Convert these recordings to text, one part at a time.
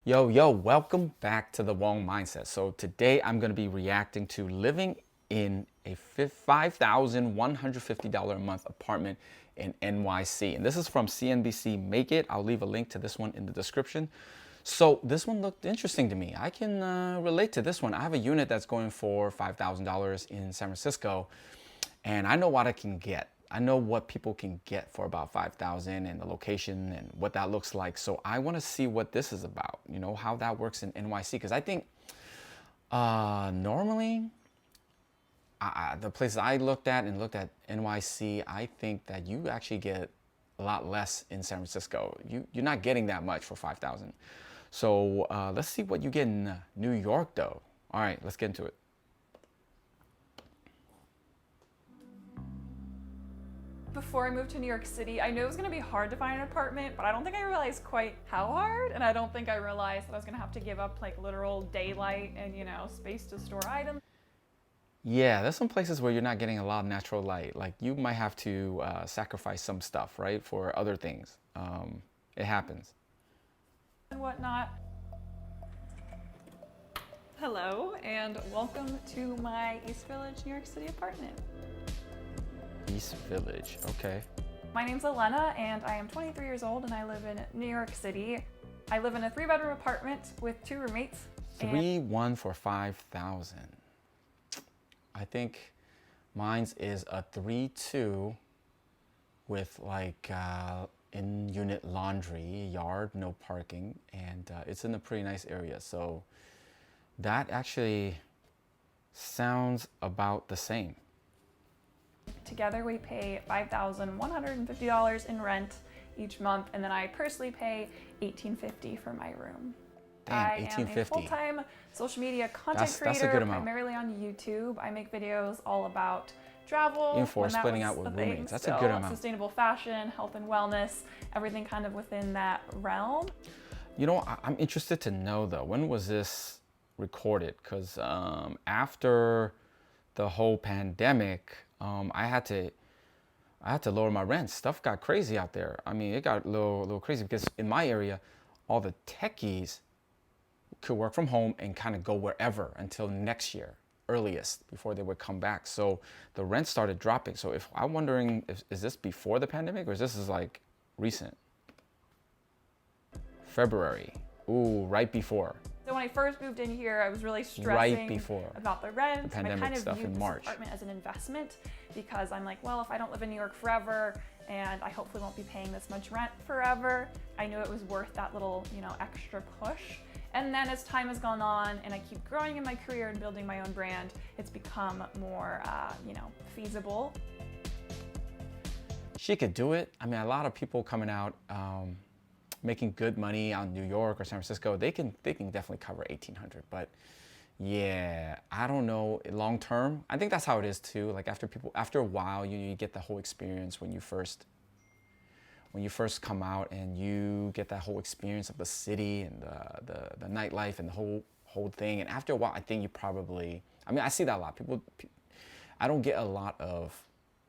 Yo, welcome back to the Wrong Mindset. So today I'm going to be reacting to living in a $5,150 a month apartment in NYC. And this is from CNBC Make It. I'll leave a link to this one in the description. So this one looked interesting to me. I can relate to this one. I have a unit that's going for $5,000 in San Francisco, and I know what I can get. I know what people can get for about 5,000 and the location and what that looks like. So I want to see what this is about, how that works in NYC. Because I think normally the places I looked at NYC, I think that you actually get a lot less in San Francisco. You're not getting that much for 5,000. So let's see what you get in New York though. All right, let's get into it. Before I moved to New York City, I knew it was going to be hard to find an apartment, but I don't think I realized quite how hard, and I don't think I realized that I was going to have to give up like literal daylight and, space to store items. Yeah, there's some places where you're not getting a lot of natural light. Like you might have to sacrifice some stuff, right, for other things. It happens. And whatnot. Hello, and welcome to my East Village, New York City apartment. East Village, okay. My name's Elena, and I am 23 years old, and I live in New York City. I live in a 3-bedroom apartment with 2 roommates. 3-1 for 5,000. I think mine's is a 3-2 with like in-unit laundry, yard, no parking, and it's in a pretty nice area. So that actually sounds about the same. Together we pay $5,150 in rent each month, and then I personally pay $1,850 for my room. Damn, I am a $1,850. full-time social media content creator, That's a good amount. primarily on YouTube. I make videos all about travel, Even for when that splitting was out with a thing roommates. That's still, a good amount. Sustainable fashion, health and wellness, everything kind of within that realm. I'm interested to know though, when was this recorded? Because after the whole pandemic, I had to lower my rent. Stuff got crazy out there. I mean, it got a little crazy because in my area, all the techies could work from home and kind of go wherever until next year, earliest, before they would come back. So the rent started dropping. So if I'm wondering, is this before the pandemic or is this like recent? February. Ooh, right before. So when I first moved in here, I was really stressing about the rent. The pandemic I kind of stuff viewed in this March. apartment as an investment because I'm like, well, if I don't live in New York forever and I hopefully won't be paying this much rent forever, I knew it was worth that little, extra push. And then as time has gone on and I keep growing in my career and building my own brand, it's become more, feasible. She could do it. I mean, a lot of people coming out making good money out in New York or San Francisco, they can definitely cover 1,800. But yeah, I don't know, long term, I think that's how it is too. Like after a while, you get the whole experience when you first come out and you get that whole experience of the city and the nightlife and the whole thing. And after a while, I think you probably, I mean, I see that a lot. I don't get a lot of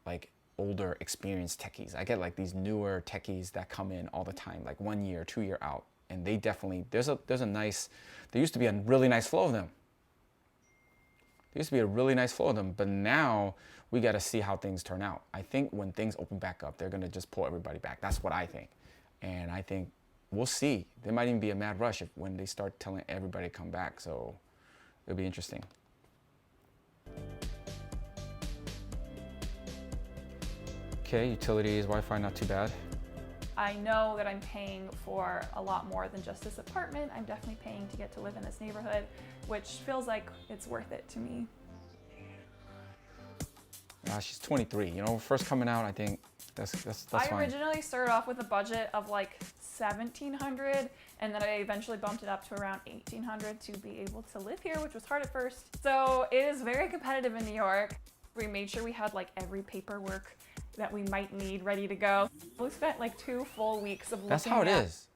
like older experienced techies. I get like these newer techies that come in all the time, like 1 year, 2 year out. And they definitely, there used to be a really nice flow of them. There used to be a really nice flow of them, but now we got to see how things turn out. I think when things open back up, they're going to just pull everybody back. That's what I think. And I think we'll see. There might even be a mad rush when they start telling everybody to come back. So it'll be interesting. Okay, utilities, Wi-Fi, not too bad. I know that I'm paying for a lot more than just this apartment. I'm definitely paying to get to live in this neighborhood, which feels like it's worth it to me. She's 23, first coming out, I think that's fine. I originally started off with a budget of like $1,700, and then I eventually bumped it up to around $1,800 to be able to live here, which was hard at first. So it is very competitive in New York. We made sure we had like every paperwork that we might need ready to go. We spent like 2 full weeks of looking at. That's how it is.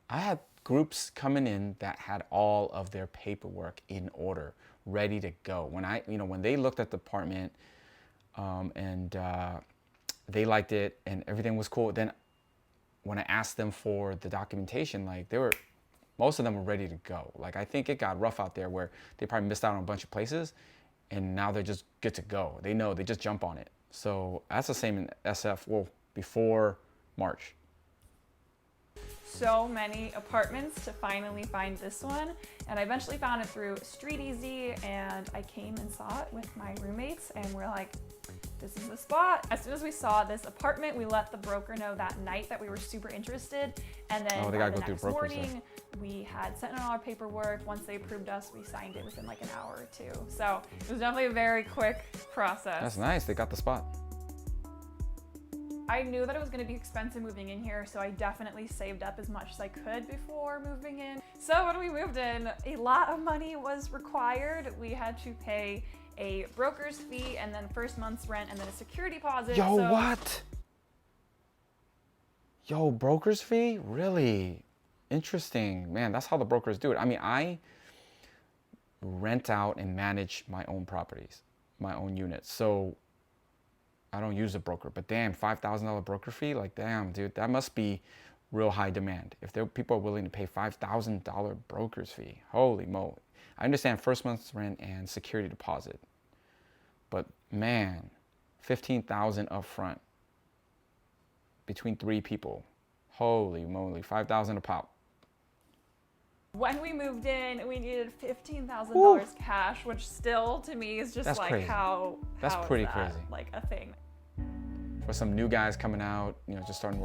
I had groups coming in that had all of their paperwork in order, ready to go. When they looked at the apartment and they liked it and everything was cool, then when I asked them for the documentation, like they were most of them were ready to go. Like, I think it got rough out there where they probably missed out on a bunch of places, and now they're just good to go. They know, they just jump on it. So that's the same in SF, well, before March. So many apartments to finally find this one, and I eventually found it through StreetEasy, and I came and saw it with my roommates, and we're like, this is the spot. As soon as we saw this apartment, we let the broker know that night that we were super interested, and then they gotta go through next brokers, morning we had sent in all our paperwork. Once they approved us, we signed it within like an hour or two. So it was definitely a very quick process. That's nice, they got the spot. I knew that it was going to be expensive moving in here, so I definitely saved up as much as I could before moving in. So when we moved in, a lot of money was required. We had to pay a broker's fee, and then first month's rent, and then a security deposit. Yo, what? Yo, broker's fee? Really? Interesting. Man, that's how the brokers do it. I mean, I rent out and manage my own properties, my own units. So I don't use a broker, but damn, $5,000 broker fee? Like, damn, dude, that must be real high demand. If people are willing to pay $5,000 broker's fee, holy moly. I understand first month's rent and security deposit, but man, $15,000 up front between 3 people. Holy moly, $5,000 a pop. When we moved in, we needed $15,000 cash, which still to me is just That's like crazy. how That's is pretty that, crazy. like a thing. For some new guys coming out, you know, just starting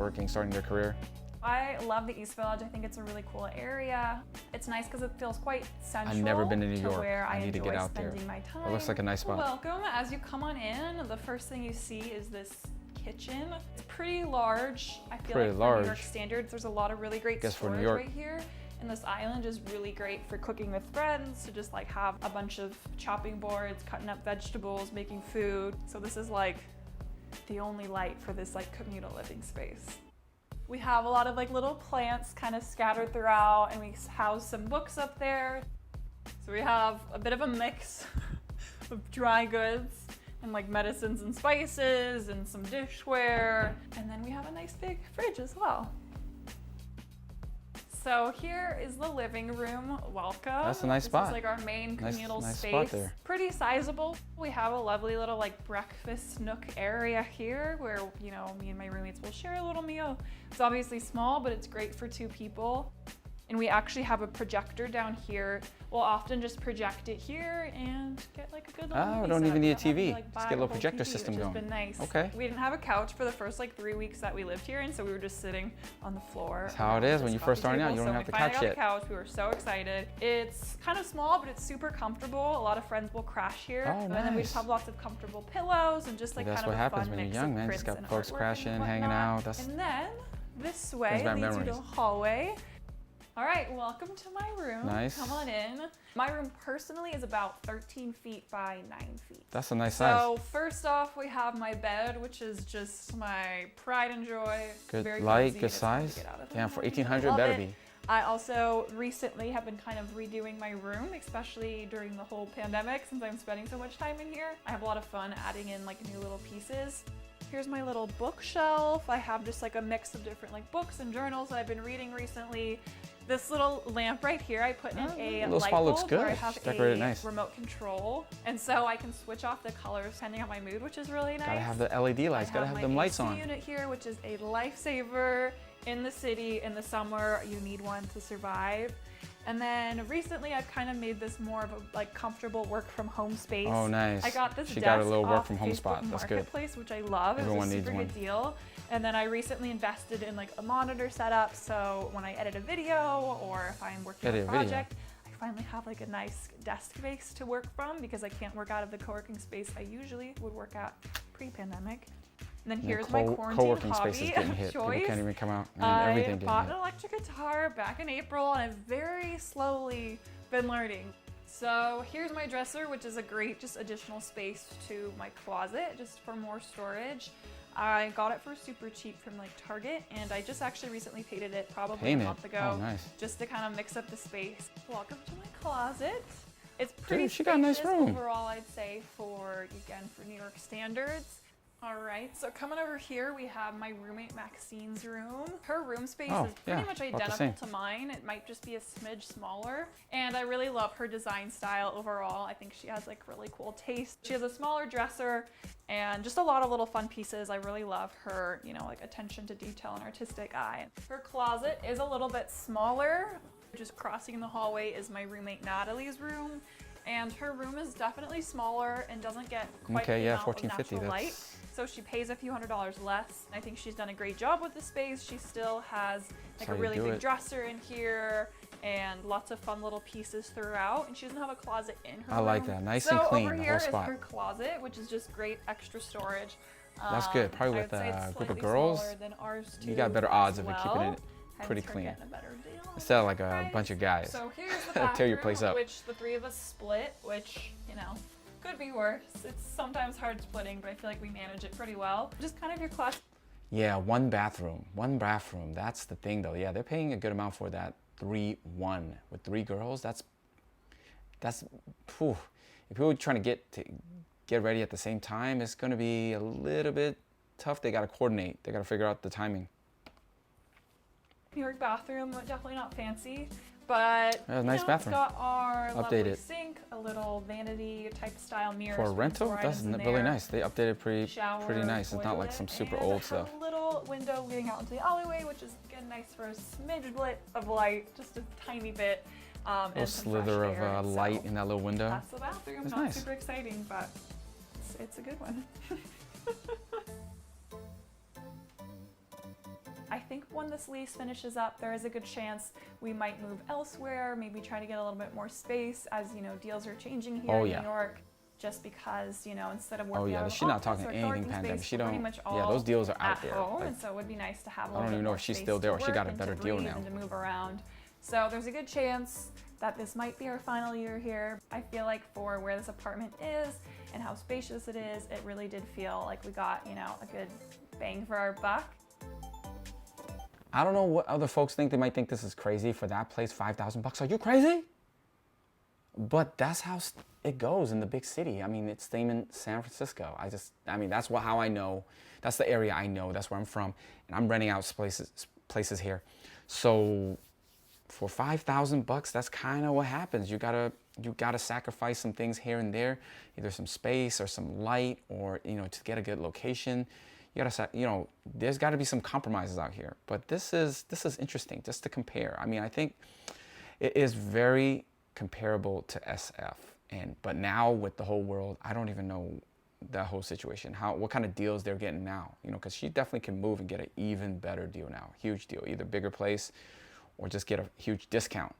their career. I love the East Village. I think it's a really cool area. It's nice because it feels quite central. I've never been to New to York. where I need to get out there. My time. It looks like a nice spot. Welcome. As you come on in, the first thing you see is this kitchen. It's pretty large. I feel Pretty like large. for New York standards, there's a lot of really great Guess for storage New York. right here. And this island is really great for cooking with friends, to just like have a bunch of chopping boards, cutting up vegetables, making food. So this is like the only light for this like communal living space. We have a lot of like little plants kind of scattered throughout, and we house some books up there. So we have a bit of a mix of dry goods and like medicines and spices and some dishware. And then we have a nice big fridge as well. So here is the living room. Welcome. That's a nice spot. This is like our main communal nice space. spot there. Pretty sizable. We have a lovely little like breakfast nook area here where, you know, me and my roommates will share a little meal. It's obviously small, but it's great for 2 people. And we actually have a projector down here. We'll often just project it here and get like a good little movie don't set. even need a Not having to, TV. like, Just buy get a little whole projector TV, system which going. has been nice. Okay. We didn't have a couch for the first like 3 weeks that we lived here, and so we were just sitting on the floor. That's how it is when you first starting out. You don't have the couch yet. We finally got the couch. We were so excited. It's kind of small, but it's super comfortable. A lot of friends will crash here. Oh, And then we nice. just have lots of comfortable pillows and just like That's kind of what a fun happens when you're mix young, of man. Just prints got and folks artwork crashing, and hanging whatnot. out. That's And then this way Brings back leads you to memories. a hallway. All right, welcome to my room. Nice. Come on in. My room personally is about 13 feet by 9 feet. That's a nice size. So first off, we have my bed, which is just my pride and joy. Good Very light, cozy. good It's fun to size. get out of Damn, for the house. I 1800 love better it. be. I also recently have been kind of redoing my room, especially during the whole pandemic, since I'm spending so much time in here. I have a lot of fun adding in like new little pieces. Here's my little bookshelf. I have just like a mix of different like books and journals that I've been reading recently. This little lamp right here, I put in a little light spot bulb looks good. where I have Decorated a nice. remote control, and so I can switch off the colors depending on my mood, which is really nice. Gotta have the LED lights. Gotta have them lights on. I have my AC unit here, which is a lifesaver in the city. In the summer, you need one to survive. And then recently, I've kind of made this more of a like comfortable work from home space. Oh, nice. I got this She desk got a little work off from home Facebook spot. That's good. Marketplace, which I love. Everyone it was a needs super one. good deal. And then I recently invested in like a monitor setup, so when I edit a video or if I'm working on a Edit a video. project, I finally have like a nice desk space to work from because I can't work out of the co-working space I usually would work at pre-pandemic. And then here's my quarantine co-working space is hobby getting of hit. People choice. can't even come out. And I everything getting bought hit. an electric guitar back in April, and I've very slowly been learning. So here's my dresser, which is a great just additional space to my closet, just for more storage. I got it for super cheap from like Target, and I just actually recently painted it probably a month ago, Oh, nice. just to kind of mix up the space. Welcome to my closet. It's pretty Dude, she got a nice spacious room. overall, I'd say, for New York standards. All right, so coming over here, we have my roommate Maxine's room. Her room space Oh, is pretty yeah, much about the identical same. to mine. It might just be a smidge smaller. And I really love her design style overall. I think she has like really cool taste. She has a smaller dresser and just a lot of little fun pieces. I really love her, you know, like attention to detail and artistic eye. Her closet is a little bit smaller. Just crossing the hallway is my roommate Natalie's room. And her room is definitely smaller and doesn't get quite Okay, the yeah, amount of 1450. natural light. That's So she pays a few $100s less. I think she's done a great job with the space. She still has like how a you really do big it. dresser in here and lots of fun little pieces throughout. And she doesn't have a closet in her I like room. that. Nice so and clean, over the here whole is spot. her closet, which is just great extra storage. That's good. Probably I with would say a it's group of slightly girls, smaller than ours you too got better as odds of it keeping well. it Hence pretty her clean. getting a better deal on instead of like a price. bunch of guys. So here's the bathroom, Tear your place up. which the three of us split, which, you know, could be worse. It's sometimes hard splitting, but I feel like we manage it pretty well. Just kind of your classic. Yeah, one bathroom. That's the thing though. Yeah, they're paying a good amount for that 3-1 with 3 girls. That's phew. If people are trying to get ready at the same time, it's going to be a little bit tough. They got to coordinate. They got to figure out the timing. New York bathroom, definitely not fancy, but Yeah, nice it's bathroom. got our lovely Updated. sink, a little vanity type style mirror. For a so we can rental, store that's items in really there. nice. They updated pretty Shower, nice. It's not like some toilet, super and old it stuff. has a little window getting out into the alleyway, which is again nice for a smidget of light, just a tiny bit. A little and some slither fresh of air, so light in that little window. That's the bathroom. It's Not nice. super exciting, but it's a good one. I think when this lease finishes up, there is a good chance we might move elsewhere, maybe try to get a little bit more space as, you know, deals are changing here Oh, in yeah. New York. Just because, you know, instead of Oh working yeah, out of she's an not office talking or anything co-working pandemic. space, She we're pretty don't. much Yeah, all those deals are at out there. home, Like, and so it would be nice to have a I little don't bit even know more if she's space still there to or she work got a and better to deal breathe now. and to move around. So there's a good chance that this might be our final year here. I feel like for where this apartment is and how spacious it is, it really did feel like we got, you know, a good bang for our buck. I don't know what other folks think. They might think this is crazy for that place. $5,000. Are you crazy? But that's how it goes in the big city. I mean, it's same in San Francisco. I mean, that's how I know. That's the area I know. That's where I'm from, and I'm renting out places here. So for $5,000, that's kind of what happens. You gotta sacrifice some things here and there, either some space or some light, or to get a good location. There's got to be some compromises out here. But this is interesting just to compare. I mean, I think it is very comparable to SF, but now with the whole world, I don't even know that whole situation. What kind of deals they're getting now? Because she definitely can move and get an even better deal now, huge deal, either bigger place or just get a huge discount.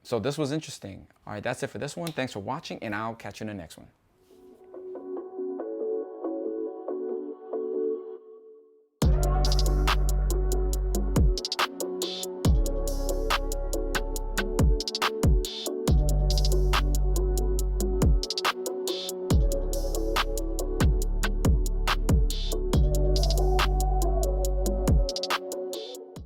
So this was interesting. All right, that's it for this one. Thanks for watching, and I'll catch you in the next one.